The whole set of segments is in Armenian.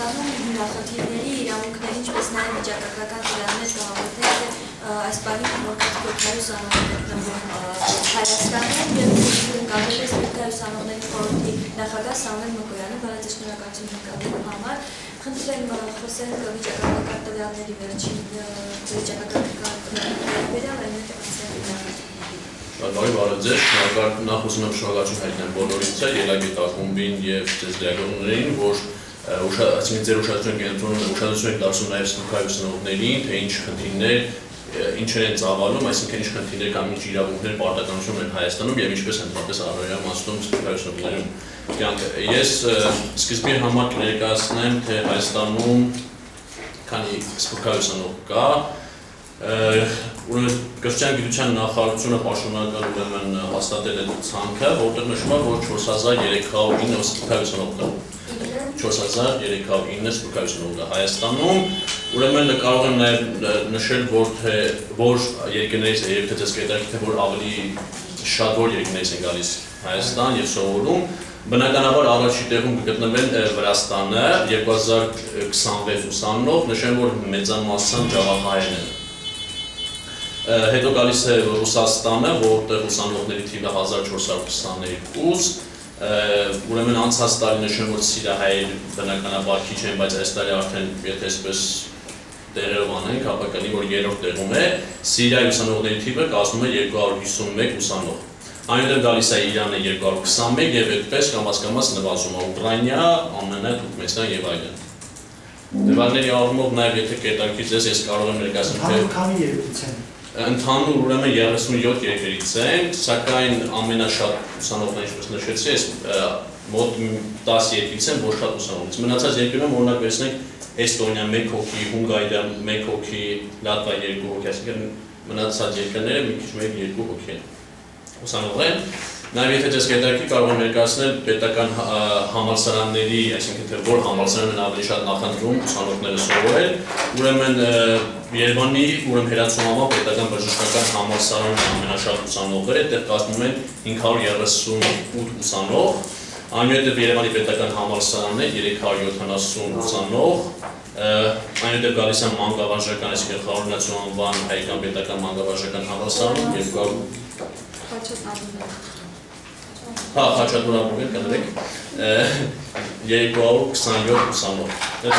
Հայաստանում նախագիծների իրավունքների, ինչպես նաև վիճակագրական ծրագրեր կհաղորդել, թե այս բանի մոտ 700 անողներ գտնվում Հայաստանում եւ ընկալվել է Սպիտակ ուսանողների խորհրդի նախագահ Սամվել Մկոյանը, բառաձև շնորհակալություն ընկալելու համար։ Խնդրեմ խոսել վիճակագրական տվյալների վերջին վիճակագրական վերաբերյալ այնուհետև Բարի բառաձև, նախ ուզում եմ շնորհակալություն հայտնել բոլորիցս, Ելագետակումբին եւ ձեզ դիալոգներին, որ ձեր ուշադրություն եք դարձնում նաև Սպիտակ ուսանողներին, թե ինչ խնդիրներ ինչեր են ծավալում, այսինքն ինչ խնդիրներ կամ ինչ իրավունքներ պարտականություն են Հայաստանում եւ ինչպես ընդհանրապես առօրյա մասում Սպիտակ ուսանողներում կյանքը։ Ես սկզբի համար կներկայացնեմ, թե Հայաստանում քանի Սպիտակ ուսանող կա, Կրթության գիտության նախարարությունը պաշտոնական ուրեմն հաստատել է ցանկը, որտեղ նշվում է, որ 4309 Սպիտակ ուսանող կա։ 4309 Սպիտակ ուսանող կա Հայաստանում, ուրեմն կարող եմ նաև նշել, որ երկրներից երբ թե ձեզ կետարկի, թե որ ավելի շատ որ երկրներից են գալիս Հայաստան եւ սովորում, բնականաբար առաջի տեղում կգտնվեն Վրաստանը 2026 ուսանող, նշեմ, որ մեծամասն ջավախային են։ Հետո գալիս է Ռուսաստանը, որտեղ ուսանողների թիվը 1422, ուրեմն անցած տարի նշեմ, որ սիրահայեր բնականաբար քիչ են, բայց այս տարի արդեն եթե այսպես տեղերով անենք, ապա կլինի, որ երրորդ տեղում է, Սիրիայի ուսանողների թիվը կազմում է 251 ուսանող։ Այնուհետև գալիս է Իրանը 221 եւ այդպես կամաց-կամաց նվազում է Ուկրաինա, ԱՄՆ, Թուրքմենստան եւ այլն։ Տվյալների առումով նաև եթե կետարկի ձեզ ես կարող եմ ներկայացնել թե քանի երկրից են Ընդհանուր ուրեմն 37 երկրից են, սակայն ամենաշատ ուսանողներ, ինչպես նշեցի, մոտ 10 երկրից են, ոչ շատ ուսանողներից։ Մնացած երկրներում օրինակ վերցնենք Էստոնիա 1 հոգի, Հունգարիա 1 հոգի, Լատվիա 2 հոգի, այսինքն մնացած երկրները մի քիչ մեկ 2 հոգի են ուսանող են։ Նաև եթե ձեզ կետարկի կարող եմ ներկայացնել պետական համալսարանների, այսինքն թե որ համալսարանն ավելի շատ նախընտրում ուսանողները սովորել, ուրեմն Երևանի հերացումամա պետական բժշկական համալսարանը ամենաշատ ուսանողները, այդտեղ կազմում են 538 ուսանող, այնուհետև Երևանի պետական համալսարանն է 370 ուսանող, այնուհետև գալիս է մանկավարժական, այսինքն Խառնուրացու անվան հայկական պետական մանկավարժական համալսարանում Խաչատուրապուրգեն կներեք 227 ուսանող։ Դա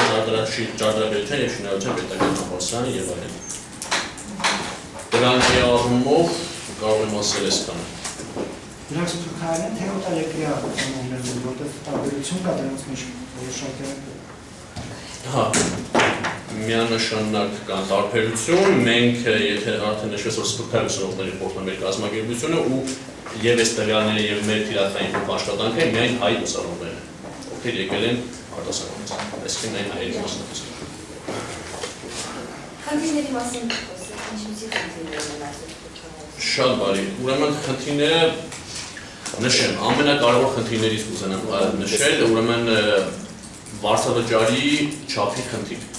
ճարտարապետության եւ շինարարության պետական համալսարանը եւ այլն։ Դրանց առումով կարող եմ ասել այսքանը։ Դրանց թուրքային են թե օտարերկրյա ուսանողներ են, որտեղ տարբերություն կա դրանց մեջ որոշակի։ Հա, միանշանակ կա տարբերություն, մենք եթե արդեն նշվեց, որ Սպիտակ ուսանողների փոխում մեր կազմակերպությունը ու եւ այս տվյալները եւ մեր թիրախային աշխատանքը միայն հայ ուսանողներ են, ովքեր եկել են արտասահմանից, այսինքն այն հայերի մասնակցություն։ Խնդիրների մասին խոսեք, ինչպիսի խնդիրներ են այսօր։ Շատ բարի, ուրեմն խնդիրները նշեմ, ամենակարևոր խնդիրներից կուզենամ նշել, ուրեմն վարձավճարի չափի խնդիր։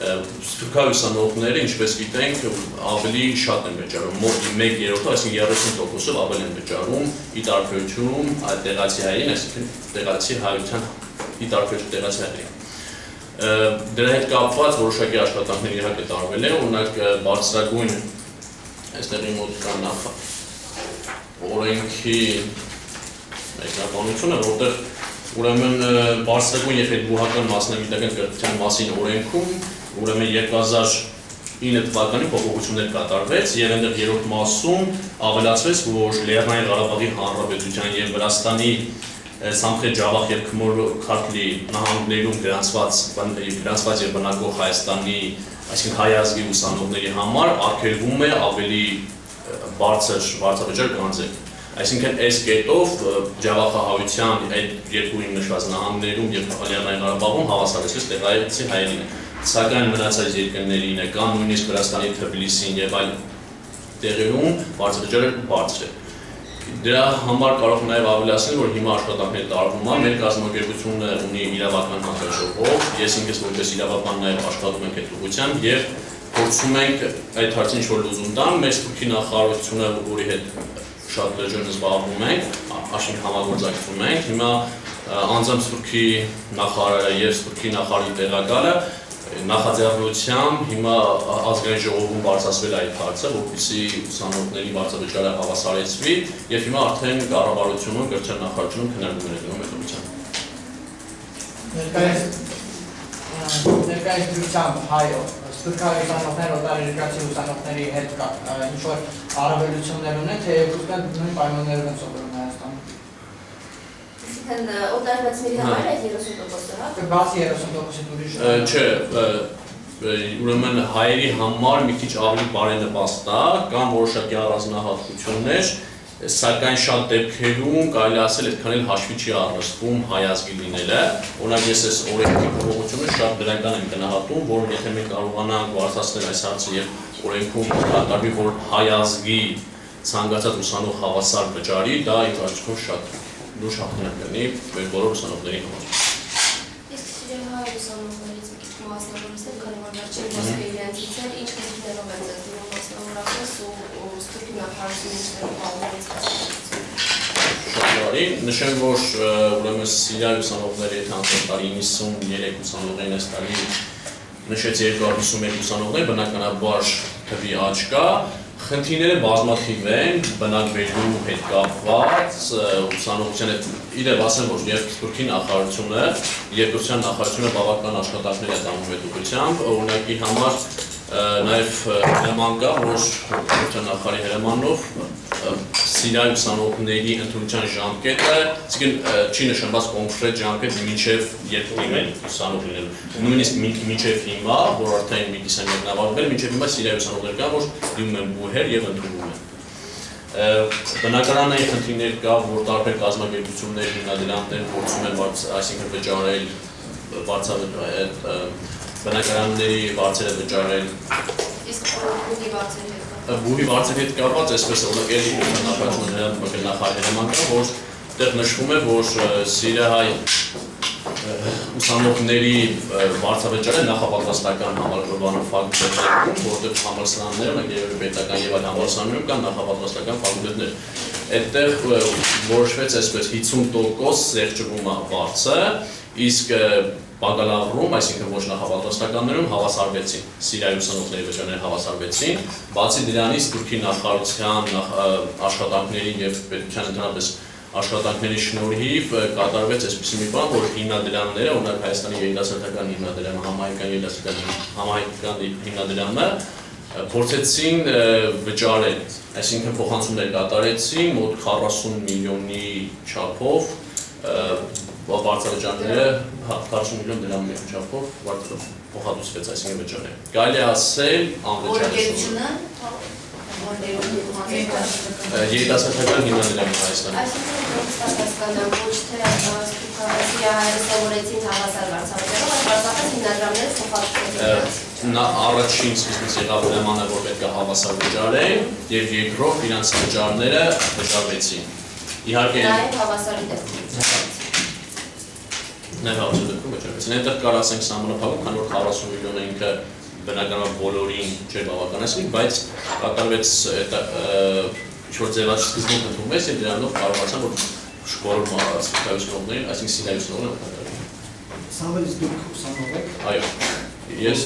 Սպիտակ ուսանողները, ինչպես գիտենք, ավելի շատ են վճարում, մոտ 1/3, այսինքն 30%-ով ավելի են վճարում, ի տարբերություն տեղացի հայերին, այսինքն տեղացի հայության ի տարբերություն տեղացի հայերին։ Դրա հետ կապված որոշակի աշխատանքներ իհարկե տարվել են, օրինակ բարձրագույն այստեղի մոտ կա նախ օրենքի մեկնաբանությունը, որտեղ ուրեմն բարձրագույն եւ հետբուհական մասնագիտական կրթության մասին օրենքում ուրեմն 2009 թվականին փոփոխություններ կատարվեց եւ այնտեղ երրորդ մասում ավելացվեց, որ Լեռնային Ղարաբաղի Հանրապետության եւ Վրաստանի Սամխետ Ջավախ եւ Քմոր Քարթլի նահանգներում գրանցված եւ բնակվող Հայաստանի, այսինքն հայ ազգի ուսանողների համար արգելվում է ավելի բարձր վարձավճար գանձել։ Այսինքն այս կետով ջավախահայության այդ երկու նշված նահանգներում եւ Լեռնային Ղարաբաղում հավասարեցվեց տեղացի հայերին։ Սակայն մնացած երկրներին է կամ նույնիսկ Վրաստանի Թբիլիսին եւ այլ տեղերում վարձավճարը բարձր է։ Դրա համար կարող եմ նաև ավելացնել, որ հիմա աշխատանքներ տարվում է, մեր կազմակերպությունը ունի իրավական հանձնաժողով, ես ինքս որպես իրավաբան նաև աշխատում ենք այդ ուղղությամբ եւ փորձում ենք այդ հարցին ինչ-որ լուծում տալ, մեր Սփյուռքի նախարարությունը, որի հետ շատ լրջորեն զբաղվում ենք, աշին համագործակցում ենք, հիմա անձամբ Սփյուռքի նախարարը եւ Սփյուռքի նախարարի տեղակալը նախաձեռնությամբ հիմա ազգային ժողովում բարձրացվել այդ հարցը, որպեսզի ուսանողների վարձավճարը հավասարեցվի եւ հիմա արդեն կառավարությունում, կրթության նախարարությունում քննարկումներ են գնում այդ ուղղությամբ։ Ներկայիս դրությամբ հայո սփյուռքահայ ուսանողներ օտարերկրացի ուսանողների հետ ինչ-որ առավելություններ ունեն, թե ուստեն նույն պայմաններով են սովորում Հայաստանում։ Այսինքն օտարերկրացիների համար այդ 30%-ը, հա։ Բացի 30%-ից ուրիշ։ Չէ, ուրեմն հայերի համար մի քիչ ավելի բարենպաստ է, կան որոշակի առանձնահատկություններ, սակայն շատ դեպքերում կարելի ասել այդքան էլ հաշվի չի առնչվում հայ ազգի լինելը, օրինակ ես այս օրենքի փոփոխությունը շատ դրական եմ գնահատում, որ եթե մենք կարողանանք բարձրացնել այս հարցը եւ օրենքում կատարվի, որ հայ ազգի ցանկացած ուսանող հավասար վճարի, դա իմ կարծիքով շատ լուրջ հաղթանակ կլինի մեր բոլոր ուսանողների համար։ Իսկ հայ ուսանողներից մի քիչ մասնավորեցնել, քանի որ վերջին մասը իրենցից էր, ինչ քննիներով են դեպքում մասնավորապես ու Սփյուռքի նախարարությունների Նշեմ, որ ուրեմն Սիրիայի ուսանողների հետ անցած տարի 93 ուսանողներին այս տարի նշեց 251 ուսանողներ, բնականաբար թվի աճ կա, խնդիրները բազմաթիվ են, բնակվելու հետ կապված, ուսանողության հետ իրավ ասեմ, որ եւ Սփյուռքի նախարարությունը, եւ կրթության նախարարությունը բավական աշխատանքներ են անում այդ ուղղությամբ, օրինակի համար նաև հրաման կա, որ կրթության նախարարի հրամանով Սիրիայի ուսանողների ընդունության ժամկետը, այսինքն չի նշված կոնկրետ ժամկետ մինչև երբ լինեն ուսանող լինելու։ Նույնիսկ մինչև հիմա, որ արդեն մի կիսամյակ ավարտվել, մինչև հիմա Սիրիայի ուսանողներ կան, որ լինում են բուհեր եւ ընդունվում են։ Բնակարանային խնդիրներ կա, որ տարբեր կազմակերպություններ, հիմնադրամներ փորձում են այսինքն վճարել բնակարանների վարձերը վճարել։ Իսկ բուհի վարձերը Բուհի վարձերի հետ կապված այսպես օրենքերի նախարարման կա, որ այդտեղ նշվում է, որ Սիրիահայ ուսանողների վարձավճարը նախապատրաստական համալսարաններում ֆակուլտետներում, որտեղ համալսարաններում եւ պետական եւ այլ համալսարաններում կան նախապատրաստական ֆակուլտետներ։ Այդտեղ որոշվեց այսպես 50% զեղչվում է վարձը, իսկ բակալավրում, այսինքն ոչ նախապատրաստականներում հավասարվեցին, Սիրիայի ուսանողների վճարները հավասարվեցին, բացի դրանից Սփյուռքի նախարարության աշխատանքների եւ պետության ընդհանրապես աշխատանքների շնորհիվ կատարվեց այսպիսի մի բան, որ հիմնադրամները, օրինակ Հայաստանի երիտասարդական հիմնադրամը, համահայկական երիտասարդական հիմնադրամը փորձեցին վճարել, այսինքն փոխանցումներ կատարեցին մոտ 40 միլիոնի չափով վարձավճարները 40 միլիոն դրամի չափով փոխհատուցվեց, այսինքն վճարել։ Կարելի է ասել անվճար երիտասարդական հիմնադրամը Հայաստանում։ Այսինքն ոչ թե Սիրիահայերը սովորեցին հավասար վարձավճարով, այլ պարզապես հիմնադրամները փոխհատուցեցին։ Առաջին սկզբից եղավ հրամանը, որ պետք է հավասար վճարեն, եւ երկրորդ իրանց վճարները վճարվեցին։ Իհարկե Նաև հավասարի դեպքում։ Նաև հավասար դեպքում վճարվեցին։ Այնտեղ կար ասենք սահմանափակում, քանի որ 40 միլիոնը ինքը բնականաբար բոլորին չէր բավականացնի, բայց կատարվեց ինչ-որ ձևաչափ սկզբում ընդունվեց եւ դրանով կարողացան որ բոլոր ուսանողներին, այսինքն Սիրիայի ուսանողները Սամվելից դուք ուսանող եք։ Այո, ես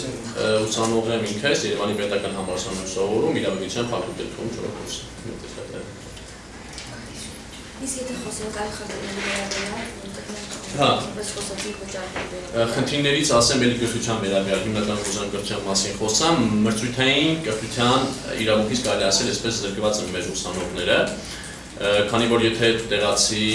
ուսանող եմ ինքս Երևանի պետական համալսարանում սովորում իրավագիտության ֆակուլտետում ճորոքորս։ Իսկ եթե խոսենք այլ խնդիրների վերաբերյալ, Խնդիրներից ասեմ էլի կրթության վերաբերյալ հիմնական ուզում կրթության մասին խոսամ, մրցույթային կրթության իրավունքից կարելի ասել այսպես զրկված են մեր ուսանողները, քանի որ եթե տեղացի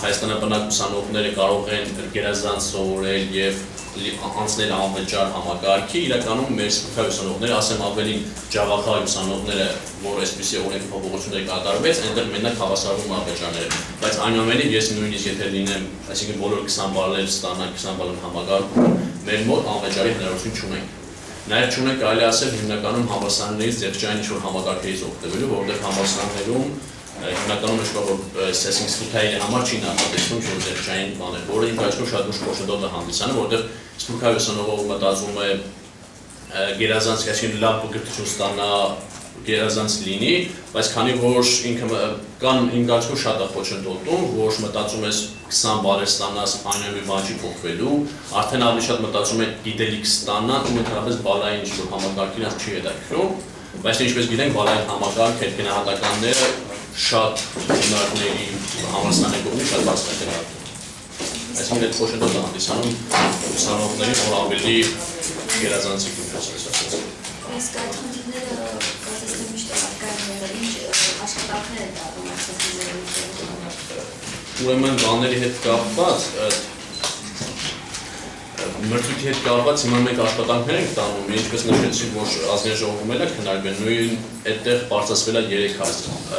հայաստանաբնակ ուսանողները կարող են գերազանց սովորել եւ անցնել անվճար համակարգի, իրականում մեր սփյուռքահայ ուսանողները, ասեմ ավելի ջավախահայ ուսանողները, որ այսպիսի օրենքի փոփոխություններ կատարվեց, այնտեղ մենակ հավասարվում անվճարները, բայց այնուամենայնիվ ես նույնիսկ եթե լինեմ, այսինքն բոլոր 20 բալեր ստանան 20 բալն համակարգում, մեր մոտ անվճարի հնարավորություն չունենք։ Նաև չունենք կարելի ասել հիմնականում համալսարաններից ձեռքջային ինչ-որ համակարգերից օգտվելու, որովհետև համալսարաններում հիմնականում ինչ որ այսինքն սփյուռքահայերի համար չի նախատեսվում ինչ-որ ձեռքջային բաներ, որը իմ կարծիքով շատ լուրջ խոշորոտ է հանդիսանում, որովհետև սփյուռքահայ ուսանողը մտածում է գերազանց այսինքն լավ կրթություն ստանա գերազանց լինի, բայց քանի որ ինքը կան իմ կարծիքով շատ է խոչընդոտում, որ մտածում ես 20 բարեր ստանաս այնուամենայնիվ բաժի փոխվելու, արդեն ավելի շատ մտածում ես գիտելիք ստանալ ու ընդհանրապես բալային ինչ-որ համակարգին այս չի հետաքրքրում, բայց ինչպես գիտենք, բալային համակարգ հետգնահատականները շատ հիմնարկների համալսարանի կողմից շատ բարձր են։ Այսինքն այդ խոչընդոտը հանդիսանում ուսանողներին, որ ավելի գերազանցիկ են ասած։ Իսկ այդ խնդիրները կազմում միշտ կային եղել, ինչ աշխատանքներ են տարվում այսպես Ուրեմն բաների հետ կապված, մրցույթի հետ կապված հիմա մենք աշխատանքներ ենք տանում, ինչպես նշեցի, որ ազգային ժողովում էլ է քննարկվել, նույն այդտեղ բարձրացվել է 3 հարց,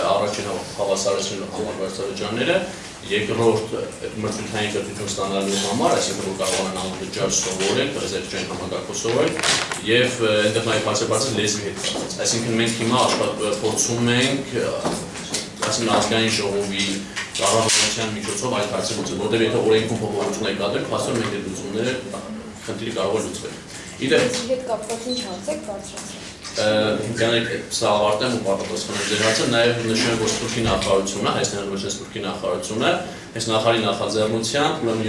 առաջին հավասարացնելու համար վարչապետարանները, երկրորդ մրցութային կրթություն ստանալու համար, այսինքն որ կարողանան անվճար սովորել, ռեզերվային համակարգով սովորել, եւ այնտեղ նաեւ բարձր լեզվի հետ կապված։ Այսինքն մենք հիմա փորձում ենք ասում ազգային ժողովի կառավարության միջոցով այդ հարցը լուծել, որտեղ եթե օրենքում փոփոխություն է կատարել, փաստորեն մենք այդ լուծումները խնդիրը կարող է լուծվել։ Իդեպ հետ կապված ինչ հարց եք բարձրացրել։ Գանեք սա ավարտեմ ու պատասխանեմ ձեր հարցը, նաև նշեմ, որ Սփյուռքի նախարարությունը, Հայաստանի Հանրապետության Սփյուռքի նախարարությունը, այս նախարարի նախաձեռնությամբ, ուրեմն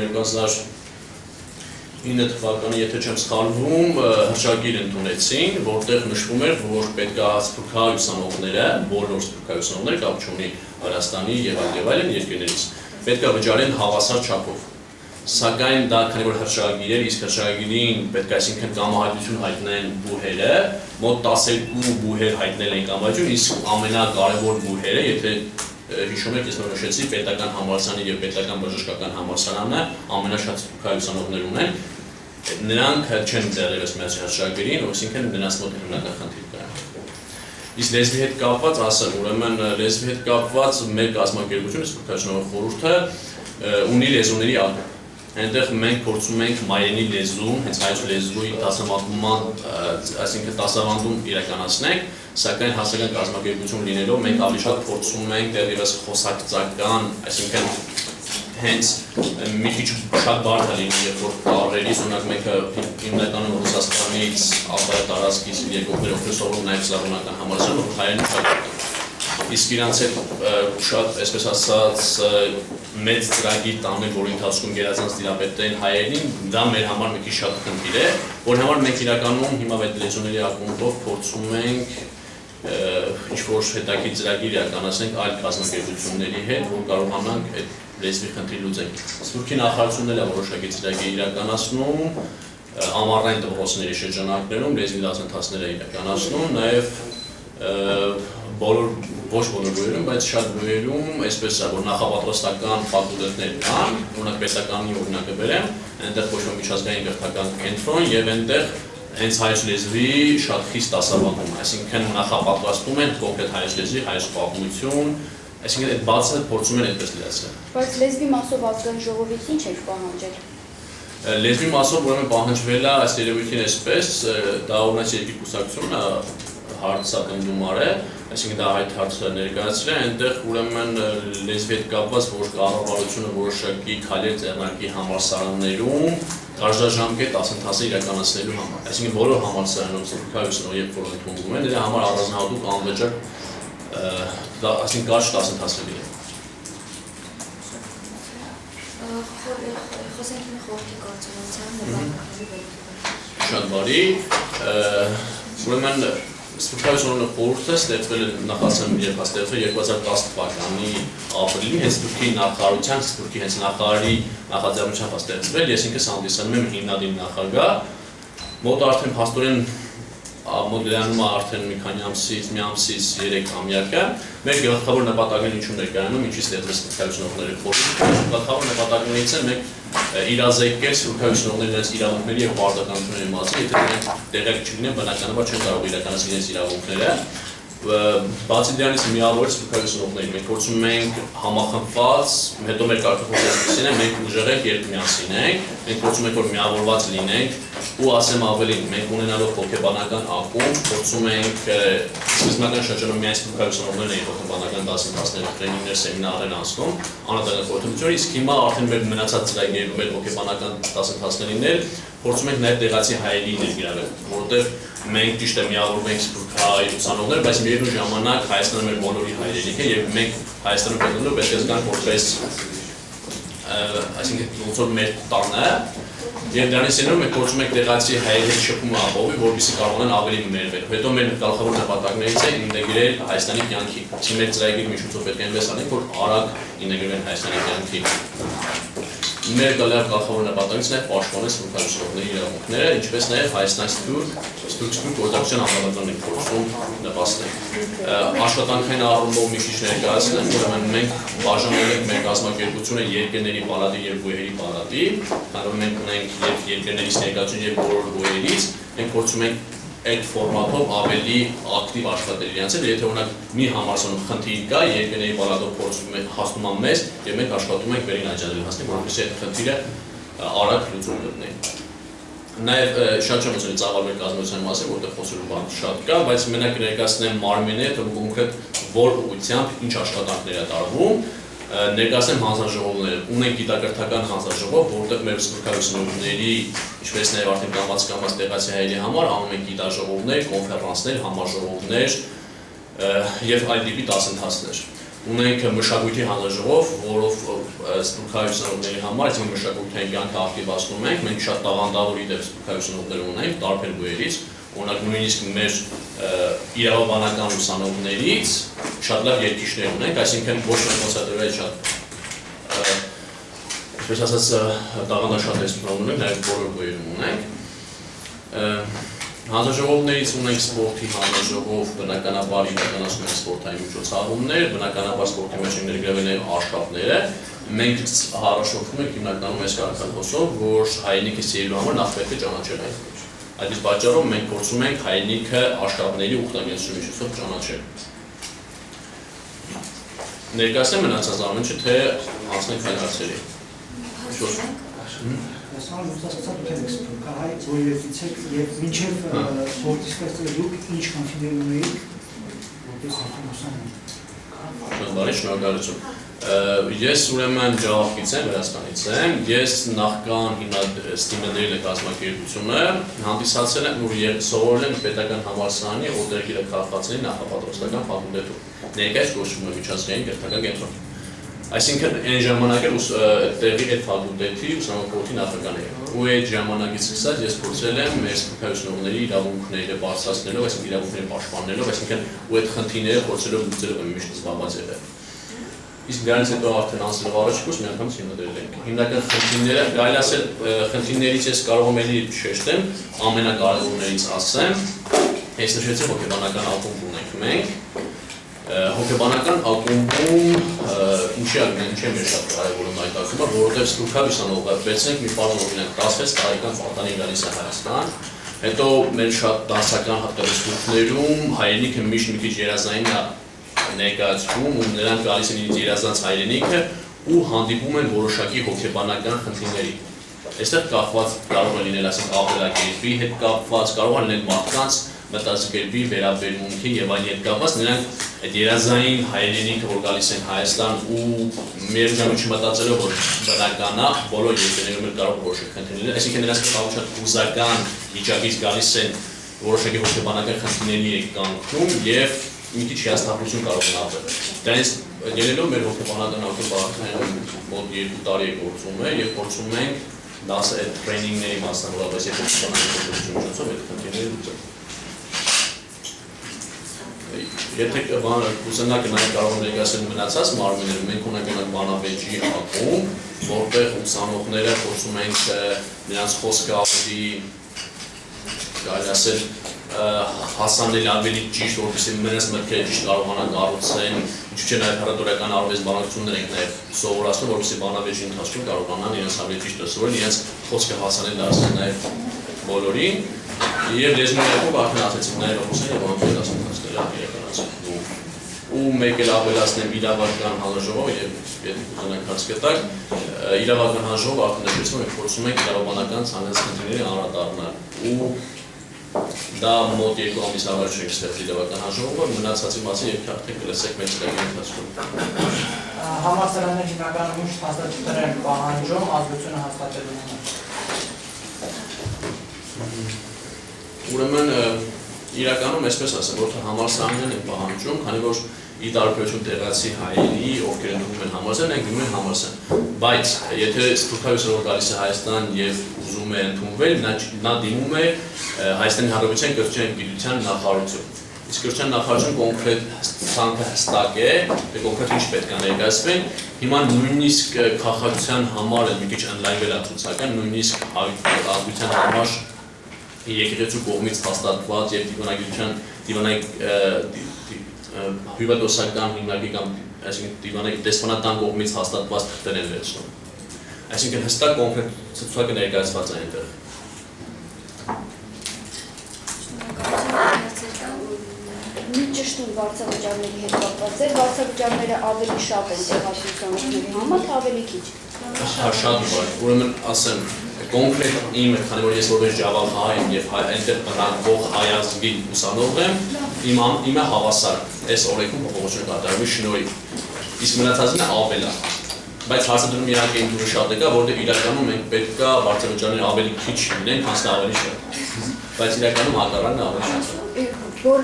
2009 թվականի, եթե չեմ սխալվում, հրճագիր ընդունեցին, որտեղ նշվում էր, որ պետք է սփյուռքահայ ուսանողները, բոլոր սփյուռքահայ ուսանողները կապ չունի Վրաստանի եւ այլն երկրներից, պետք է վճարեն հավասար չափով։ Սակայն դա քանի որ հրճագիր էր, իսկ հրճագիրին պետք է այսինքն կամահայտություն հայտնեն բուհերը, մոտ 12 բուհեր հայտնել են կամահայտություն, իսկ ամենակարևոր բուհերը, եթե հիշում եք, ես նշեցի, պետական համալսարանը եւ պետական բժշկական համալսարանը ամենաշատ սփյուռքահայ ուսանողներ ունեն, նրանք չեն դեռևս միացել հրճագիրին, այսինքն նրանց մոտ հիմնական խնդիր կա։ Իսկ լեզվի հետ կապված ասեմ, ուրեմն լեզվի հետ կապված մեր կազմակերպությունը Սփյուռքահայ խորհուրդը ունի լեզուների ակումբ։ Այնտեղ մենք փորձում ենք մայրենի լեզու, հենց հայոց լեզվի դասավանդման, այսինքն դասավանդում իրականացնենք, սակայն հասարակական կազմակերպություն լինելով մենք ավելի շատ փորձում ենք դեռևս խոսակցական, այսինքն հենց մի քիչ շատ բարդ է լինի, երբ որ բառերից օրինակ մեկը հիմնականում Ռուսաստանից, ապա տարածքից եկողներ ովքեր սովորում նաև սլավոնական համալսարանում, որ հայերեն շատ իսկ իրանց հետ շատ, այսպես ասած, մեծ ծրագիր տանել, որ ընթացքում գերազանց դիապետային հայերին, դա մեր համար մի քիչ շատ խնդիր է, որ համար մենք իրականում հիմա այդ լեզուների ակումբով փորձում ենք ինչ-որ հետաքրքիր ծրագիր իրականացնենք այլ կազմակերպությունների հետ, որ կարողանանք այդ լեզվի խնդիր լուծենք։ Սփյուռքի նախարարությունն է որոշակի ծրագիր իրականացնում, ամառային դպրոցների շրջանակներում լեզվի դասընթացներ է իրականացնում, նաև ոչ բոլոր բույրերում, բայց շատ բույրերում այսպես է, որ նախապատրաստական ֆակուլտետներ կան, օրինակ պետականի օրինակը բերեմ, այնտեղ ոչ մի միջազգային կրթական կենտրոն եւ այնտեղ հենց հայոց լեզվի շատ խիստ դասավանդում, այսինքն նախապատրաստում են կոնկրետ հայոց լեզվի, հայոց պատմություն, այսինքն այդ բացը փորձում են այդպես լիացնել։ Բայց լեզվի մասով ազգային ժողովից ինչ եք պահանջել։ Լեզվի մասով ուրեմն պահանջվել է այս երևույթին այսպես, դա օրինակ երկրի կուսակցությունը հարցակնդում արել, այսինքն դա այդ հարցը ներկայացրել է, այնտեղ ուրեմն լեզվի հետ կապված, որ կառավարությունը որոշակի քայլեր ձեռնարկի համալսարաններում կարճաժամկետ դասընթացը իրականացնելու համար։ Այսինքն բոլոր համալսարաններում սփյուռքահայ ուսանողներ, երբ որ ընդունվում են, դրա համար առանձնահատուկ անվճար այսինքն կարճ դասընթացներ լինեն։ Խոսենք մի խորհրդի գործունեության նպատակների վերաբերյալ։ Շատ բարի, ուրեմն Սփյուռքահայ ուսանողների խորհուրդը ստեղծվել է նախասեմ երբ ստեղծվել 2010 թվականի ապրիլին, հենց Սփյուռքի նախարարության, Սփյուռքի հենց նախարարի նախաձեռնությամբ ստեղծվել, ես ինքս հանդիսանում եմ հիմնադիր նախագահ, մոտ արդեն փաստորեն մոդելանում արդեն մի քանի ամսից, մի ամսից 3 ամյակը, մեր գլխավոր նպատակներն ինչու ներկայանում, ինչի ստեղծվեց Սփյուռքահայ ուսանողների խորհուրդը, գլխավոր նպատակներից են մենք իրազեկել Սփյուռքահայ ուսանողների իրենց իրավունքների եւ պարտականությունների մասին, եթե նրանք տեղյակ չլինեն, բնականաբար չեն կարող իրականացնել իրենց իրավունքները։ Բացի դրանից միավորել Սփյուռքահայ ուսանողներին, մենք փորձում ենք համախմբված, հետո մեր կարգախոսն է, մենք ուժեղենք երբ միասին ենք, մենք փորձում ենք որ միավորված լինենք ու ասեմ ավելին, մենք ունենալով հոգեբանական ակումբ, փորձում ենք սկզբնական շրջանում միայն Սփյուռքահայ ուսանողներն էին հոգեբանական դասընթացներ, տրեյնինգներ, սեմինարներ անցնում, անհատական խորհրդություններ, իսկ հիմա արդեն մեր մնացած ծրագրերում մեր հոգեբանական դասընթացներին փորձում ենք նաև տեղացի հայերի ներգրավել, որովհետև մենք ճիշտ է միավորվում ենք սփյուռքահայ ուսանողներ, բայց միևնույն ժամանակ Հայաստանը մեր բոլորի հայրենիք է եւ մենք Հայաստանում գտնվելով պետք է զգանք որպես այսինքն ոնց որ մեր տանը եւ դրանից հետո մենք փորձում ենք տեղացի հայերի շփումը ապահովել, որպեսզի կարողանան ավելի մերվել։ Հետո մեր գլխավոր նպատակներից է ինտեգրել Հայաստանի կյանքի։ Այսինքն մեր ծրագրի միջոցով պետք է այնպես անենք, որ արագ ինտեգրեն Հայաստանի կյանքի։ Մեր գլխավոր նպատակից է պաշտպանել սփյուռքահայ ուսանողների իրավունքները, ինչպես նաև Հայաստան-Սփյուռք գործակցության համալրման փորձում նպաստել։ Աշխատանքային առումով մի քիչ ներկայացնեմ, ուրեմն մենք բաժանել ենք մեր կազմակերպությունը երկրների պալատի եւ բույերի պալատի, կարող մենք ունենք եւ երկրներից ներկայացություն եւ բոլոր բույերից, մենք փորձում ենք այդ ֆորմատով ավելի ակտիվ աշխատել իրենց հետ, եթե օրինակ մի համալսարանում խնդիր կա, երկրների պալատով փորձում ենք հասնում են մեզ եւ մենք աշխատում ենք վերին աջակցել հասնենք, որպեսզի այդ խնդիրը արագ լուծում գտնի։ Նաև շատ չեմ ուզում ծավալվել կազմության մասին, որտեղ խոսելու բան շատ կա, բայց մենակ ներկայացնեմ մարմինը, թե կոնկրետ որ ուղղությամբ ինչ աշխատանքներ է տարվում, ներկայացնեմ հանձնաժողովները։ Ունենք գիտակրթական հանձնաժողով, որտեղ մեր սփյուռքահայ ուսանողների, ինչպես նաև արդեն կամաց տեղացի հայերի համար անում են գիտաժողովներ, կոնֆերանսներ, համաժողովներ եւ այլ տիպի դասընթացներ։ Ունենք մշակույթի հանձնաժողով, որով սփյուռքահայ ուսանողների համար այսինքն մշակութային կյանքը ակտիվացնում ենք, մենք շատ տաղանդավոր իդեպ սփյուռքահայ ուսանողներ ունենք տարբեր բույերից, օրինակ նույնիսկ մեր իրավաբանական ուսանողներից շատ լավ երկիշներ ունենք, այսինքն ոչ թե կոնցենտրվել շատ ինչպես ասած տաղանդաշատ էսպրոն ունենք, նաև բոլոր բույերում ունենք։ Հանձնաժողովներից ունենք սպորտի հանձնաժողով, բնականաբար իրականացնում են սպորտային միջոցառումներ, բնականաբար սպորտի մեջ ներգրավել են արշավները։ Մենք հարաշփվում ենք հիմնականում այս կարգախոսով, որ հայրենիքը սիրելու համար նախ պետք է ճանաչել այն։ Այդ իսկ պատճառով մենք փորձում ենք հայրենիքը արշավների ուխտագնացության միջոցով ճանաչել։ Ներկայացնեմ մնացած ամենը, թե հասնենք այլ հարցերի։ Հասարակ ուսուցացած դուք եք սփյուռքահայ, որովհետեւ եւ մինչեւ սպորտի ստեղծել դուք ինչ խնդիրներ ունեիք, որպես ուսանող։ Շատ բարի, շնորհակալություն։ Ես ուրեմն ջահավկից եմ, Վրաստանից եմ, ես նախքան ստիմուլների կազմակերպությունը հանդիսացել եմ ու սովորել եմ պետական համալսարանի օտարգիրը քաղաքացիների նախապատրաստական ֆակուլտետում։ Ներկայիս կոչվում է միջազգային կրթական կենտրոն։ Այսինքն այն ժամանակ էլ տեղի այդ ֆակուլտետի ուսանողների նախագահն էր։ Ու այդ ժամանակից սկսած ես փորձել եմ մեր սփյուռքահայ ուսանողների իրավունքները բարձրացնելով, այսինքն իրավունքները պաշտպանելով, այսինքն ու այդ խնդիրները փորձելով լուծելով միշտ զբաղված եղել։ Իսկ դրանից հետո արդեն անցնելով առաջ կուրս մի անգամ հիմնադրել ենք։ Հիմնական խնդիրները, կարելի ասել, խնդիրներից ես կարող եմ էլի շեշտեմ, ամենակարևորներից ասեմ, ես նշեցի հոգեբանական ակումբ ունենք մենք։ Հոգեբանական ակումբում ինչի է մեր շատ կարևորում այդ ակումբը, որովհետև սփյուռքահայ ուսանողը վերցնենք մի բան օրինակ 16 տարեկան պատանի գալիս է Հայաստան, հետո մեր շատ դասական հատկացություններում հայրենիքը միշտ մի քիչ երազային է ներկայացվում ու նրանք գալիս են իրենց երազանց հայրենիքը ու հանդիպում են որոշակի հոգեբանական խնդիրների։ Այստեղ կախված կարող է լինել ասենք ապրելակերպի հետ կապված, կարող է լինել մարդկանց մտածելակերպի վերաբերմունքի եւ այլ հետ կապված, նրանք այդ երազային հայրենիքը որ գալիս են Հայաստան ու մեր ժամանակ չմտածելով որ բնական է, բոլոր երկրներում կարող որոշակի խնդիրներ, այսինքն նրանք շատ հուզական վիճակից գալիս են որոշակի հոգեբանական խնդիրների կանգնում եւ մի քիչ հիասթափություն կարող են ապրել։ Դրանից ելնելով մեր հոգեբանական ակումբը մոտ 2 տարի է գործում է եւ փորձում ենք դաս այդ տրեյնինգների մասնավորապես եւ հոգեբանական միջոցով այդ խնդիրները լուծել։ Եթե ուսանողը նաև կարող են ներկայացնել մնացած մարմինները, մենք ունենք բանավեճի ակումբ, որտեղ ուսանողները փորձում ենք նրանց խոսքը ավելի կարելի ասել հասանել ավելի ճիշտ, որպեսզի նրանց մտքերը ճիշտ կարողանան կառուցեն, ինչու՞ չէ նաև հռետորական արվեստաբանություններ ենք նաև սովորացնում, որպեսզի բանավեճի ընթացքում կարողանան իրենց ավելի ճիշտ ուսուցել, իրենց խոսքը հասանել դարձնել նաև բոլորին, եւ լեզվի ակումբ արդեն ասեցիք նաև խոսել եւ ոնց դասընթացները իրականացվում։ Ու մեկ էլ ավելացնեմ իրավական հանձնաժողովը եւ եթե կուզենաք հարց կտակ, իրավական հանձնաժողովը արդեն նշեցին, մենք փորձում ենք իրավաբանական ցանկացած խնդիրների անդրադառնալ ու դա մոտ 2 ամիս առաջ ենք ստեղծել իրավական հանձնաժողովը, մնացածի մասին երբ արդեն կլսեք մեր ծրագրի ընթացքում։ Համալսարանները հիմնականում ինչ հաստատություններ են պահանջում ազգությունը հաստատելու համար։ Ուրեմն իրականում այսպես ասեմ, որ համալսարաններն են պահանջում, քանի որ ի տարբերություն տեղացի հայերի, ովքեր ընդունում են համալսարան, են գնում են համալսարան։ Բայց եթե սփյուռքահայ ուսանող գալիս է Հայաստան եւ ուզում է ընդունվել, նա դիմում է Հայաստանի Հանրապետության կրթության եւ գիտության նախարարություն։ Իսկ կրթության նախարարությունը կոնկրետ ցանկը հստակ է, կոնկրետ ինչ պետք է ներկայացվեն։ Հիմա նույնիսկ քաղաքացիության համար է մի քիչ ընդլայնվել է ցուցակը, նույնիսկ ազգության համար եկեղեցու կողմից հաստատված եւ հյուվադոսական հիմնարկի կամ այսինքն դեսպանատան կողմից հաստատված թղթեր են վերցնում։ Այսինքն հստակ կոնկրետ ցուցակը ներկայացված է այնտեղ։ Մի ճշտում վարձավճարների հետ կապված է, վարձավճարները ավելի շատ են տեղացի ուսանողների համար, թե ավելի քիչ։ Շատ բան, ուրեմն ասեմ, կոնկրետ իմը, քանի որ ես որպես ջավալ հայ եմ եւ այնտեղ բնակվող հայազգի ուսանող եմ, իմը հավասար է, այս օրենքում փոփոխություն կատարվի շնորհիվ։ Իսկ մնացածն է ավելա։ Բայց հարցադրում իհարկե ինքնուրույն շատ է կա, որտեղ իրականում մենք պետք է վարձավճարները ավելի քիչ լինեն, քան ավելի շատ։ Բայց իրականում հակառակն է ավելի շատ։ Որ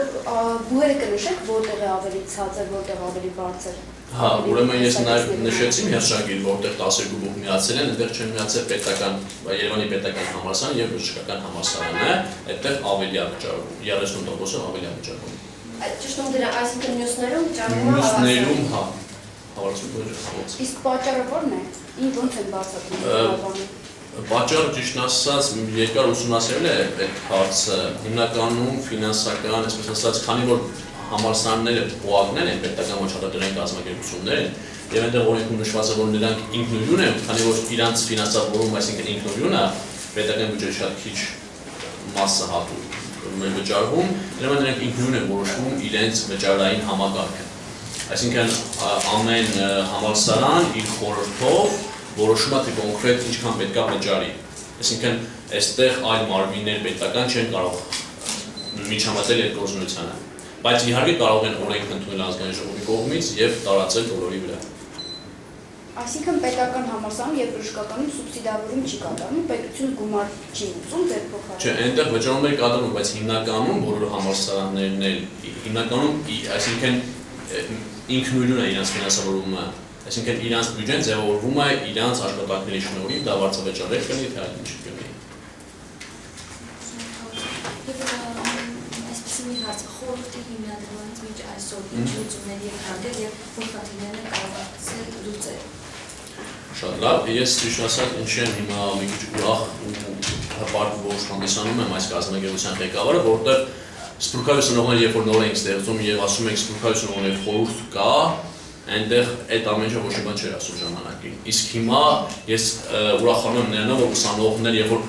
բուհերը կնշեք, որտեղ է ավելի ցածր, որտեղ ավելի բարձր։ Հա, ուրեմն ես նաև նշեցի մի հրաշագիր, որտեղ 12 բուհ միացել են, այնտեղ չեն միացել պետական, Երևանի պետական համալսարան եւ բժշկական համալսարանը, այդտեղ ավելի է վճարվում, 30%-ով ավելի է վճարվում։ Ճշտում դրա, այսինքն մյուսներում վճարումը Մյուսներում, հա, հավասարություն։ Իսկ պատճառը ո՞րն է։ Ինչ ոնց են բացատրում։ Պատճառը ճիշտ ասած երկար ուսումնասիրել է այդ հարցը, հիմնականում ֆինանսական, այսպես ասած, քանի որ համալսարանները ՕԱԿ-ներ են, պետական ոչխարատրային կազմակերպություններ են, եւ այնտեղ օրենքում նշված է, որ նրանք ինքնուրույն են, քանի որ իրանց ֆինանսավորում, այսինքն ինքնուրույնը պետական բյուջեի շատ քիչ մասը հատուկ վճարվում, դրանով նրանք ինքնուրույն են որոշում իրենց վճարային համակարգը։ Այսինքն ամեն համալսարան իր խորհրդով որոշում է թե կոնկրետ ինչքան պետք է վճարի։ Այսինքն այստեղ այլ մարմիններ պետական չեն կարող միջամտել այդ գործունեությանը։ Բայց իհարկե կարող են օրենք ընդունել ազգային ժողովի կողմից եւ տարածել բոլորի վրա։ Այսինքն պետական համալսարանում եւ բժշկականում սուբսիդավորում չի կատարվում, պետությունը գումար չի ուծում ձեր փոխարեն։ Չէ, այնտեղ վճարումներ կատարվում, բայց հիմնականում բոլոր համալսարաններն էլ հիմնականում, այսինքն ինքնուրույն է իրենց ֆինանսավորումը, այսինքն իրենց բյուջեն ձևավորվում է իրենց աշխատանքների շնորհիվ, դա վարձավճարներ կլինի, թե այլ ինչ կլինի։ Խորհրդի հիմնադրումից մինչ այսօր ինչ լուծումներ եք հանդիպել եւ որ խնդիրներն եք կարողացել լուծել։ Շատ լավ, ես ճիշտ ասած ինչ եմ հիմա մի քիչ ուրախ ու հպարտ հանդիսանում եմ այս կազմակերպության ղեկավարը, որտեղ սփյուռքահայ ուսանողները երբ որ նոր են ստեղծում եւ ասում եք սփյուռքահայ ուսանողների խորհուրդ կա, այնտեղ այդ ամեն ինչը ոչ մի բան չէր ասում ժամանակին։ Իսկ հիմա ես ուրախանում եմ նրանով, որ ուսանողներ երբ որ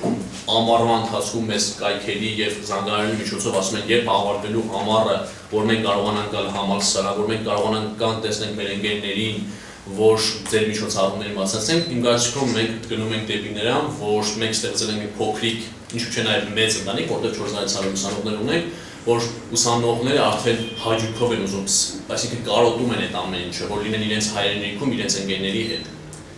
ամառվա ընթացքում մեզ կայքերի եւ զանգահարանի միջոցով ասում են, երբ ավարտվելու ամառը, որ մենք կարողանանք գալ համալսարան, որ մենք կարողանանք կան տեսնենք մեր ընկերներին, որ ձեր միջոցառումների մասնակցենք, իմ կարծիքով մենք գնում ենք դեպի նրան, որ մենք ստեղծել ենք փոքրիկ, ինչու՞ չէ նաեւ մեծ ընտանիք, որտեղ 4000 ուսանողներ ունենք, որ ուսանողները արդեն հաջողով են ուզում, այսինքն կարոտում են այդ ամեն ինչը, որ լինեն իրենց հայրենիքում, իրենց ընկերների հետ։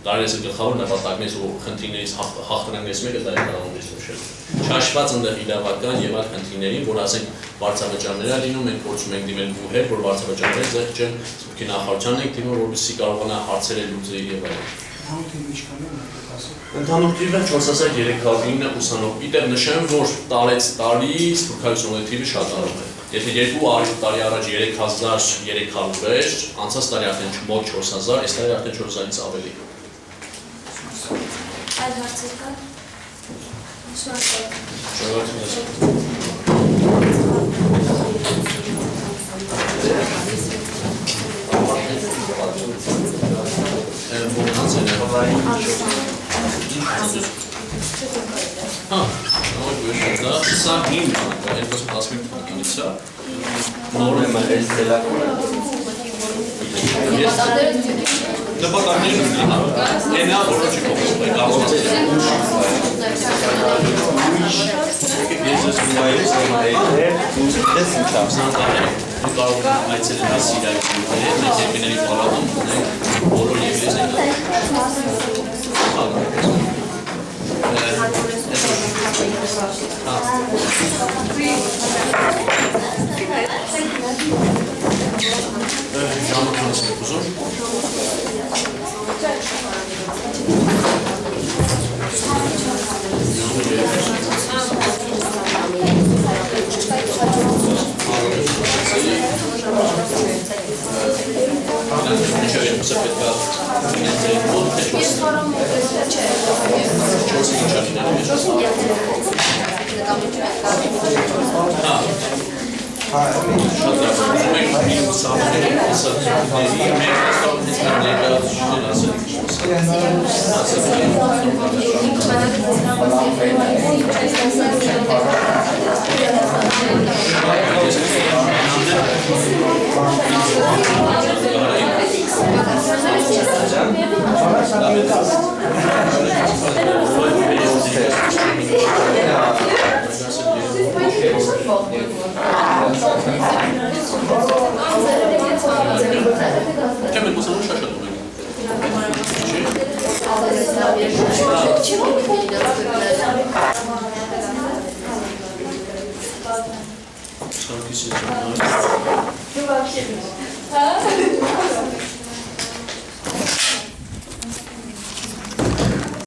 Կարելի է գլխավոր նպատակներից ու խնդիրներից հաղթանակներից մեկը դա է կարողանալիս նշել։ Չհաշված այնտեղ իրավական եւ այլ խնդիրներին, որ ասենք վարձավճարներ է լինում, մենք փորձում ենք դիմել բուհեր, որ վարձավճարները ձեռք չեն, սփյուռքի նախարարության ենք դիմում, որպեսզի կարողանա հարցերը լուծել եւ այլն։ Ընդհանուր թիվը 4309 ուսանող։ Իդեպ նշեմ, որ տարեց տարի սփյուռքահայ ուսանողների թիվը շատ արագ է։ Եթե 2 տարի առաջ 3300 էր, անցած տարի արդեն մոտ 4000, այս տարի արդեն 4000-ից ավելի։ Այլ հարցեր կան։ Սա հիմն է, 2015 թվականից է։ Նոր է այս դելակը։ Նպատակներն ունի, այնա որը չի փոխվում, կարող է։ Ես ես նայես դες ինչա։ Դու կարող ես այցելել Սիրիայից, մեր երկրների պալատում ունենք բոլոր եվրեյներն են։ Ժամը քանից եք ուզում։